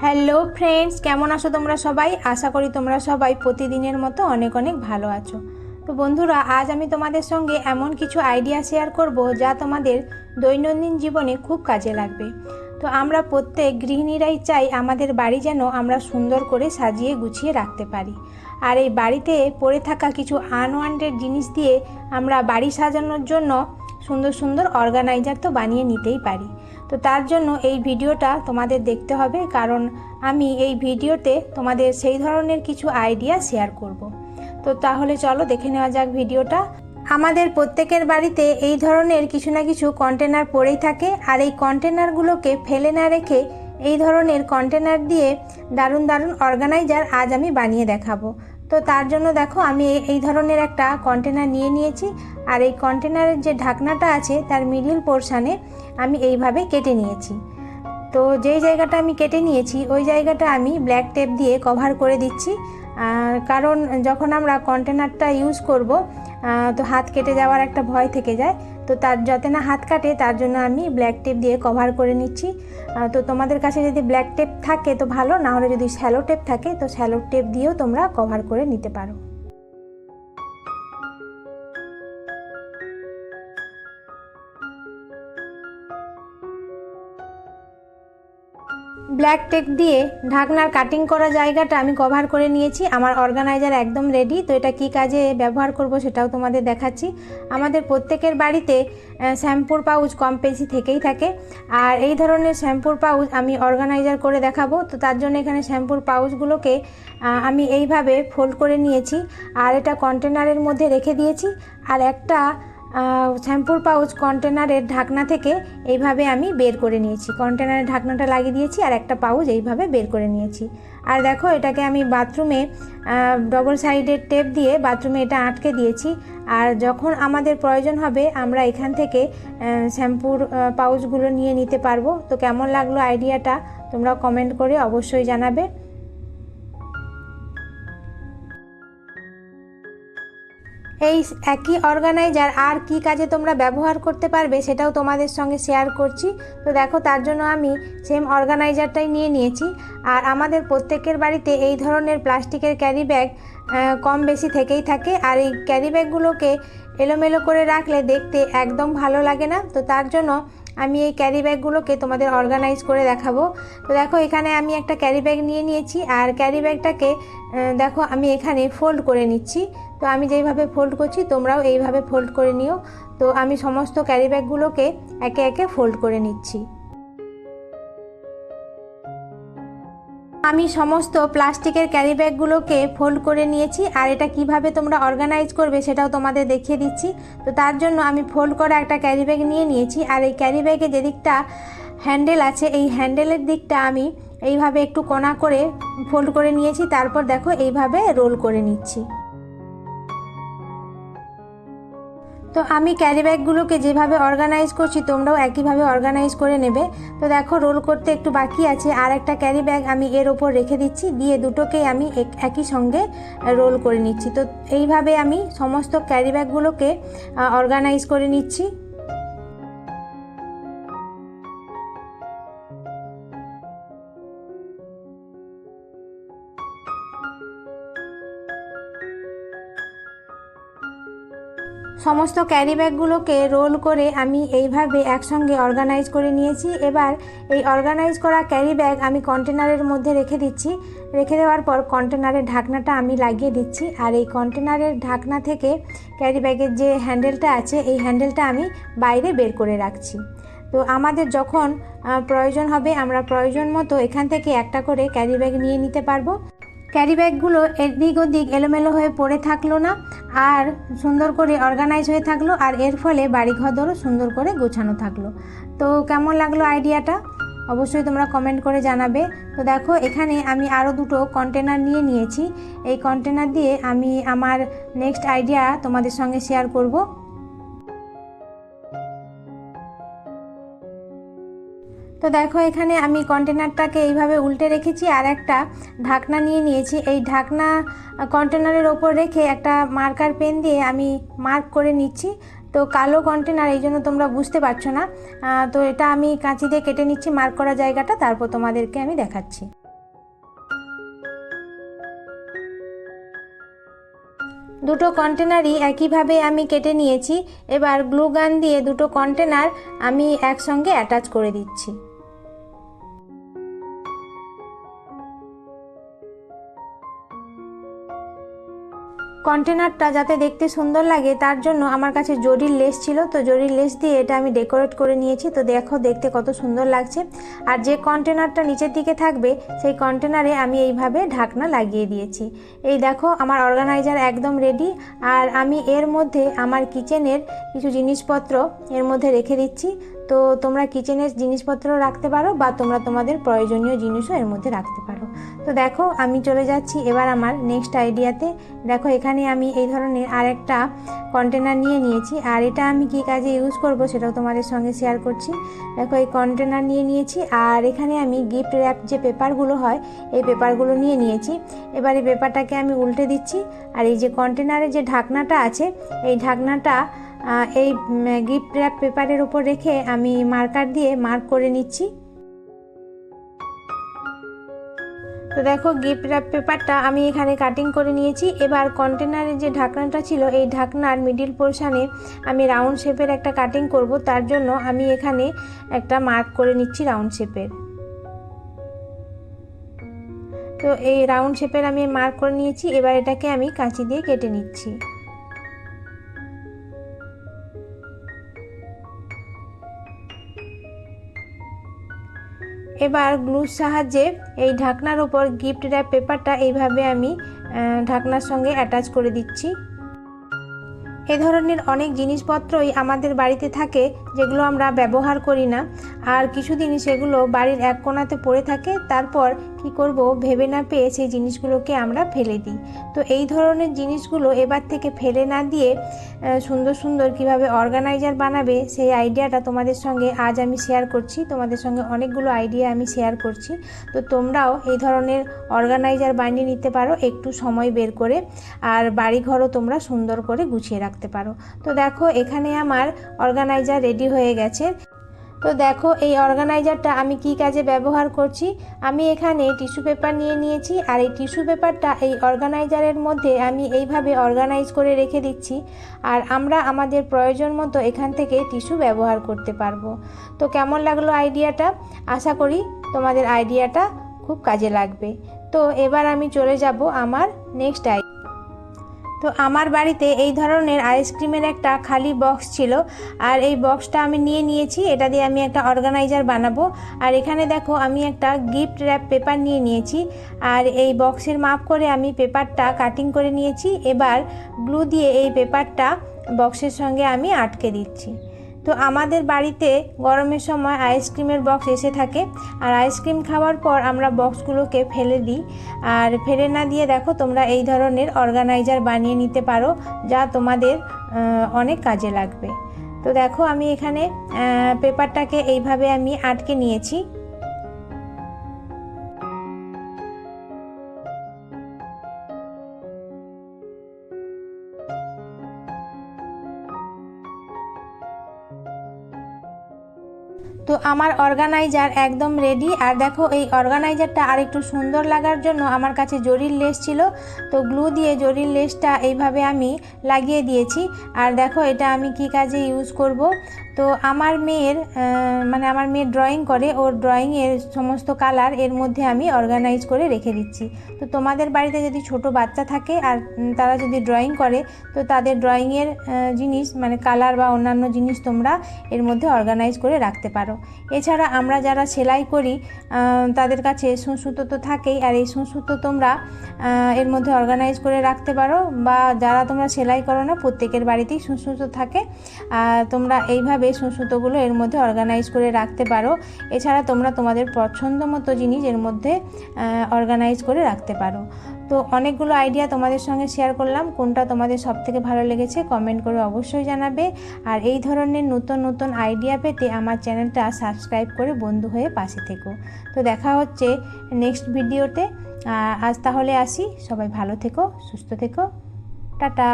Hello friends, কেমন আছো তোমরা সবাই? আশা করি তোমরা সবাই প্রতিদিনের মতো অনেক অনেক ভালো আছো। তো বন্ধুরা, আজ আমি তোমাদের সঙ্গে এমন কিছু আইডিয়া শেয়ার করব যা তোমাদের দৈনন্দিন জীবনে খুব কাজে লাগবে। তো আমরা প্রত্যেক গৃহিণীরাই চাই আমাদের বাড়ি যেন আমরা সুন্দর করে সাজিয়ে গুছিয়ে রাখতে পারি। আর এই বাড়িতে পড়ে থাকা কিছু আনওয়ান্টেড জিনিস দিয়ে আমরা বাড়ি সাজানোর জন্য সুন্দর সুন্দর অর্গানাইজার তো বানিয়ে নিতেই পারি। তো তার জন্য এই ভিডিওটা তোমাদের দেখতে হবে, কারণ আমি এই ভিডিওতে তোমাদের সেই ধরনের কিছু আইডিয়া শেয়ার করব। তো তাহলে চলো দেখে নেওয়া যাক ভিডিওটা। আমাদের প্রত্যেকের বাড়িতে এই ধরনের কিছু না কিছু কন্টেনার পড়েই থাকে, আর এই কন্টেনারগুলোকে ফেলে না রেখে এই ধরনের কন্টেনার দিয়ে দারুণ দারুণ অর্গানাইজার আজ আমি বানিয়ে দেখাবো। তো তার জন্য দেখো, আমি এই ধরনের একটা কন্টেনার নিয়ে নিয়েছি, আর এই কন্টেনারের যে ঢাকনাটা আছে তার মিডিল পোর্শানে আমি এইভাবে কেটে নিয়েছি। তো যেই জায়গাটা আমি কেটে নিয়েছি ওই জায়গাটা আমি ব্ল্যাক টেপ দিয়ে কভার করে দিচ্ছি, কারণ যখন আমরা কন্টেনারটা ইউজ করব তো হাত কেটে যাওয়ার একটা ভয় থেকে যায়। তো তার যাতে না হাত কাটে তার জন্য আমি ব্ল্যাক টেপ দিয়ে কভার করে নিচ্ছি। তো তোমাদের কাছে যদি ব্ল্যাক টেপ থাকে তো ভালো, না হলে যদি শ্যালো টেপ থাকে তো শ্যালো টেপ দিয়েও তোমরা কভার করে নিতে পারো। ব্ল্যাক টেপ দিয়ে ঢাকনার কাটিং করা জায়গাটা আমি কভার করে নিয়েছি। আমার অর্গানাইজার একদম রেডি। তো এটা কী কাজে ব্যবহার করব সেটাও তোমাদের দেখাচ্ছি। আমাদের প্রত্যেকের বাড়িতে শ্যাম্পুর পাউচ কম বেশি থেকেই থাকে, আর এই ধরনের শ্যাম্পুর পাউচ আমি অর্গানাইজার করে দেখাবো। তো তার জন্য এখানে শ্যাম্পুর পাউচগুলোকে আমি এইভাবে ফোল্ড করে নিয়েছি, আর এটা কন্টেনারের মধ্যে রেখে দিয়েছি। আর একটা শ্যাম্পুর পাউচ কন্টেনারের ঢাকনা থেকে এইভাবে আমি বের করে নিয়েছি, কন্টেনারের ঢাকনাটা লাগিয়ে দিয়েছি, আর একটা পাউচ এইভাবে বের করে নিয়েছি। আর দেখো, এটাকে আমি বাথরুমে ডবল সাইডের টেপ দিয়ে বাথরুমে এটা আটকে দিয়েছি। আর যখন আমাদের প্রয়োজন হবে আমরা এখান থেকে শ্যাম্পুর পাউচগুলো নিয়ে নিতে পারবো। তো কেমন লাগলো আইডিয়াটা তোমরা কমেন্ট করে অবশ্যই জানাবে। এই একই অর্গানাইজার আর কি কাজে তোমরা ব্যবহার করতে পারবে সেটাও তোমাদের সঙ্গে শেয়ার করছি। তো দেখো, তার জন্য আমি সেম অর্গানাইজারটাই নিয়ে নিয়েছি। আর আমাদের প্রত্যেকের বাড়িতে এই ধরনের প্লাস্টিকের ক্যারি ব্যাগ কম বেশি থেকেই থাকে, আর এই ক্যারি ব্যাগগুলোকে এলোমেলো করে রাখলে দেখতে একদম ভালো লাগে না। তো তার জন্য আমি এই ক্যারি ব্যাগগুলোকে তোমাদের অর্গানাইজ করে দেখাবো। তো দেখো, এখানে আমি একটা ক্যারি ব্যাগ নিয়ে নিয়েছি, আর ক্যারি ব্যাগটাকে দেখো আমি এখানে ফোল্ড করে নিচ্ছি। তো আমি যেইভাবে ফোল্ড করছি তোমরাও এইভাবে ফোল্ড করে নিও। তো আমি সমস্ত ক্যারি ব্যাগগুলোকে একে একে ফোল্ড করে নিচ্ছি। আমি সমস্ত প্লাস্টিকের ক্যারি ব্যাগগুলোকে ফোল্ড করে নিয়েছি, আর এটা কিভাবে তোমরা অর্গানাইজ করবে সেটাও তোমাদের দেখিয়ে দিচ্ছি। তো তার জন্য আমি ফোল্ড করা একটা ক্যারি ব্যাগ নিয়ে নিয়েছি, আর এই ক্যারি ব্যাগে যে দিকটা হ্যান্ডেল আছে এই হ্যান্ডেলের দিকটা আমি এইভাবে একটু কোণা করে ফোল্ড করে নিয়েছি। তারপর দেখো এইভাবে রোল করে নিচ্ছি। তো আমি ক্যারি ব্যাগগুলোকে যেভাবে অর্গানাইজ করছি তোমরাও একইভাবে অর্গানাইজ করে নেবে। তো দেখো, রোল করতে একটু বাকি আছে, আর একটা ক্যারি ব্যাগ আমি এর ওপর রেখে দিচ্ছি, দিয়ে দুটোকেই আমি একই সঙ্গে রোল করে নিচ্ছি। তো এইভাবে আমি সমস্ত ক্যারি ব্যাগগুলোকে অর্গানাইজ করে নিচ্ছি। সমস্ত ক্যারি ব্যাগগুলোকে রোল করে আমি এইভাবে একসঙ্গে অর্গানাইজ করে নিয়েছি। এবার এই অর্গানাইজ করা ক্যারি ব্যাগ আমি কন্টেনারের মধ্যে রেখে দিচ্ছি। রেখে দেওয়ার পর কন্টেনারের ঢাকনাটা আমি লাগিয়ে দিচ্ছি, আর এই কন্টেনারের ঢাকনা থেকে ক্যারি ব্যাগের যে হ্যান্ডেলটা আছে এই হ্যান্ডেলটা আমি বাইরে বের করে রাখছি। তো আমাদের যখন প্রয়োজন হবে আমরা প্রয়োজন মতো এখান থেকে একটা করে ক্যারি ব্যাগ নিয়ে নিতে পারবো। ক্যারি ব্যাগগুলো এদিক ওদিক এলোমেলো হয়ে পড়ে থাকলো না, আর সুন্দর করে অর্গানাইজ হয়ে থাকলো, আর এর ফলে বাড়িঘরও সুন্দর করে গোছানো থাকলো। তো কেমন লাগলো আইডিয়াটা অবশ্যই তোমরা কমেন্ট করে জানাবে। তো দেখো, এখানে আমি আরও দুটো কন্টেনার নিয়ে নিয়েছি। এই কন্টেনার দিয়ে আমি আমার নেক্সট আইডিয়া তোমাদের সঙ্গে শেয়ার করব। তো দেখো, এখানে আমি কন্টেনারটাকে এইভাবে উল্টে রেখেছি, আর একটা ঢাকনা নিয়ে নিয়েছি। এই ঢাকনা কন্টেনারের ওপর রেখে একটা মার্কার পেন দিয়ে আমি মার্ক করে নিচ্ছি। তো কালো কন্টেনার, এই জন্য তোমরা বুঝতে পারছো না। তো এটা আমি কাঁচি দিয়ে কেটে নিচ্ছি মার্ক করা জায়গাটা, তারপর তোমাদেরকে আমি দেখাচ্ছি। দুটো কন্টেনারই একইভাবে আমি কেটে নিয়েছি। এবার গ্লু গান দিয়ে দুটো কন্টেনার আমি একসঙ্গে অ্যাটাচ করে দিচ্ছি। কন্টেনারটা যাতে দেখতে সুন্দর লাগে তার জন্য আমার কাছে জরির লেস ছিল, তো জরির লেস দিয়ে এটা আমি ডেকোরেট করে নিয়েছি। তো দেখো দেখতে কত সুন্দর লাগছে। আর যে কন্টেনারটা নিচের দিকে থাকবে সেই কন্টেনারে আমি এইভাবে ঢাকনা লাগিয়ে দিয়েছি। এই দেখো আমার অর্গানাইজার একদম রেডি। আর আমি এর মধ্যে আমার কিচেনের কিছু জিনিসপত্র এর মধ্যে রেখে দিচ্ছি। তো তোমরা কিচেনের জিনিসপত্র রাখতে পারো বা তোমরা তোমাদের প্রয়োজনীয় জিনিসও এর মধ্যে রাখতে পারো। তো দেখো আমি চলে যাচ্ছি এবার আমার নেক্সট আইডিয়াতে। দেখো এখানে আমি এই ধরনের আরেকটা কন্টেনার নিয়ে নিয়েছি, আর এটা আমি কি কাজে ইউজ করব সেটাও তোমাদের সঙ্গে শেয়ার করছি। দেখো এই কন্টেনার নিয়ে নিয়েছি, আর এখানে আমি গিফট র্যাপ যে পেপারগুলো হয় এই পেপারগুলো নিয়ে নিয়েছি। এবার এই পেপারটাকে আমি উল্টে দিচ্ছি, আর এই যে কন্টেনারের যে ঢাকনাটা আছে এই ঢাকনাটা এই গিফট র্যাপ পেপারের উপর রেখে আমি মার্কার দিয়ে মার্ক করে নিচ্ছি। তো দেখো গিফট র্যাপ পেপারটা আমি এখানে কাটিং করে নিয়েছি। এবার কন্টেনারের যে ঢাকনাটা ছিল এই ঢাকনার মিডিল পোর্শনে আমি রাউন্ড শেপের একটা কাটিং করব, তার জন্য আমি এখানে একটা মার্ক করে নিচ্ছি রাউন্ড শেপের। তো এই রাউন্ড শেপের আমি মার্ক করে নিয়েছি। এবার এটাকে আমি কাঁচি দিয়ে কেটে নিচ্ছি। এবার গ্লুর সাহায্যে এই ঢাকনার উপর গিফট র্যাপ পেপারটা এইভাবে আমি ঢাকনার সঙ্গে অ্যাটাচ করে দিচ্ছি। এ ধরনের অনেক জিনিসপত্রই আমাদের বাড়িতে থাকে যেগুলো আমরা ব্যবহার করি না, আর কিছু দিন সেগুলো বাড়ির এক কোণাতে পড়ে থাকে। তারপর কি করব ভেবে না পেয়ে সেই জিনিসগুলোকে আমরা ফেলে দিই। তো এই ধরনের জিনিসগুলো এবার থেকে ফেলে না দিয়ে সুন্দর সুন্দর কিভাবে অর্গানাইজার বানাবে সেই আইডিয়াটা তোমাদের সঙ্গে আজ আমি শেয়ার করছি। তোমাদের সঙ্গে অনেকগুলো আইডিয়া আমি শেয়ার করছি। তো তোমরাও এই ধরনের অর্গানাইজার বানিয়ে নিতে পারো একটু সময় বের করে, আর বাড়িঘরও তোমরা সুন্দর করে গুছিয়ে রাখতে পারো। তো দেখো এখানে আমার অর্গানাইজার রেডি হয়ে গেছে। তো দেখো এই অর্গানাইজারটা আমি কি কাজে ব্যবহার করছি। আমি এখানে টিস্যু পেপার নিয়ে নিয়েছি, আর এই টিস্যু পেপারটা এই অর্গানাইজারের মধ্যে আমি এইভাবে অর্গানাইজ করে রেখে দিচ্ছি। আর আমরা আমাদের প্রয়োজন মতো এখান থেকে টিস্যু ব্যবহার করতে পারবো। তো কেমন লাগলো আইডিয়াটা? আশা করি তোমাদের আইডিয়াটা খুব কাজে লাগবে। তো এবার আমি চলে যাব আমার নেক্সট আইডিয়া। তো আমার বাড়িতে এই ধরনের আইসক্রিমের একটা খালি বক্স ছিল, আর এই বক্সটা আমি নিয়ে নিয়েছি। এটা দিয়ে আমি একটা অর্গানাইজার বানাবো। আর এখানে দেখো আমি একটা গিফট র্যাপ পেপার নিয়ে নিয়েছি, আর এই বক্সের মাপ করে আমি পেপারটা কাটিং করে নিয়েছি। এবার গ্লু দিয়ে এই পেপারটা বক্সের সঙ্গে আমি আটকে দিচ্ছি। তো আমাদের বাড়িতে গরমের সময় আইসক্রিমের বক্স এসে থাকে, আর আইসক্রিম খাওয়ার পর আমরা বক্সগুলোকে ফেলে দিই। আর ফেলে না দিয়ে দেখো তোমরা এই ধরনের অর্গানাইজার বানিয়ে নিতে পারো, যা তোমাদের অনেক কাজে লাগবে। তো দেখো আমি এখানে পেপারটাকে এইভাবে আমি আটকে নিয়েছি। তো আমার অর্গানাইজার একদম রেডি। আর দেখো এই অর্গানাইজারটা আর একটু সুন্দর লাগার জন্য আমার কাছে জরির লেস ছিল, তো গ্লু দিয়ে জরির লেসটা এইভাবে আমি লাগিয়ে দিয়েছি। আর দেখো এটা আমি কি কাজে ইউজ করব। তো আমার মেয়ের আমার মেয়ে ড্রয়িং করে, ওর ড্রয়িংয়ের সমস্ত কালার এর মধ্যে আমি অর্গানাইজ করে রেখে দিচ্ছি। তো তোমাদের বাড়িতে যদি ছোট বাচ্চা থাকে আর তারা যদি ড্রয়িং করে, তো তাদের ড্রয়িংয়ের জিনিস কালার বা অন্যান্য জিনিস তোমরা এর মধ্যে অর্গানাইজ করে রাখতে পারো। এছাড়া আমরা যারা সেলাই করি তাদের কাছে সুঁসুতো তো থাকেই, আর এই সুঁসুতো তোমরা এর মধ্যে অর্গানাইজ করে রাখতে পারো, বা যারা তোমরা সেলাই করো না প্রত্যেকের বাড়িতেই সুঁসুতো থাকে, তোমরা এইভাবে সুঁসুতোগুলো এর মধ্যে অর্গানাইজ করে রাখতে পারো। এছাড়া তোমরা তোমাদের পছন্দ মতো জিনিস এর মধ্যে অর্গানাইজ করে রাখতে পারো। তো অনেকগুলো আইডিয়া তোমাদের সঙ্গে শেয়ার করলাম, কোনটা তোমাদের সবথেকে ভালো লেগেছে কমেন্ট করে অবশ্যই জানাবে। আর এই ধরনের নতুন নতুন আইডিয়া পেতে আমার চ্যানেলটা সাবস্ক্রাইব করে বন্ধু হয়ে পাশে থেকো। তো দেখা হচ্ছে নেক্সট ভিডিওতে। আজ তাহলে আসি, সবাই ভালো থেকো, সুস্থ থেকো, টাটা।